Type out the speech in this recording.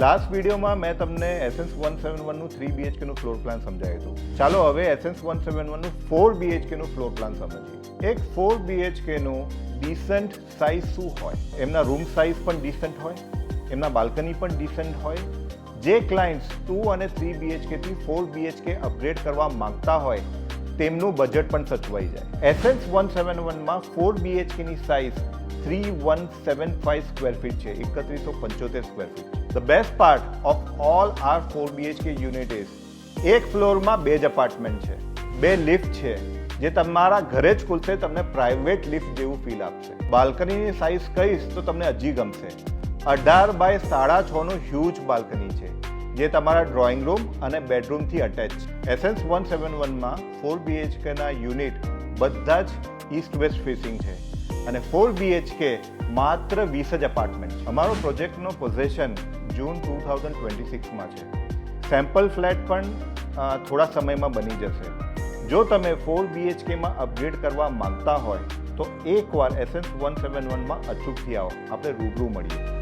Last વિડીયોમાં મેં તમને એસેન્સ 171નું 3 BHK નું ફ્લોર પ્લાન સમજાવ્યું હતું. ચાલો હવે એસેન્સ 171નું 4 BHK નું ફ્લોર પ્લાન સમજીએ. એક 4 BHK નું ડિસન્ટ સાઇઝ શું હોય? એમના રૂમ સાઇઝ પણ ડિસન્ટ હોય, એમના બાલ્કની પણ ડિસન્ટ હોય. જે ક્લાયન્ટ્સ 2 અને 3 BHK થી 4 BHK અપગ્રેડ કરવા માંગતા હોય તેમનું બજેટ પણ સચવાઈ જાય. એસેન્સ 171માં 4 BHK ની સાઇઝ 3175 સ્ક્વેર ફીટ છે, 3175 square feet. The best part of all are 4 BHK unit is એક ફ્લોરમાં 2 જ અપાર્ટમેન્ટ છે, 2 લિફ્ટ છે, જે તમારા ઘરે જ ખુલશે, તમને પ્રાઇવેટ લિફ્ટ જેવું ફીલ આપશે. બાલ્કનીની સાઇઝ કહીશ તો તમને હજી ગમશે. 18 બાય 6.5 નું હ્યુજ બાલ્કની છે, જે તમારા ડ્રોઈંગ રૂમ અને બેડરૂમથી અટેચ. એસેન્સ 171માં 4 BHKના યુનિટ બધા જ ઈસ્ટ વેસ્ટ ફેસિંગ છે અને 4 BHK માત્ર 20 જ અપાર્ટમેન્ટ છે. અમારો પ્રોજેક્ટનો પોઝેશન જૂન 2026માં છે. સેમ્પલ ફ્લેટ પણ થોડા સમયમાં બની જશે. જો તમે 4 BHKમાં અપગ્રેડ કરવા માંગતા હોય તો એકવાર એસેન્સ 171માં અચૂકથી આવો, આપણે રૂબરૂ મળીએ.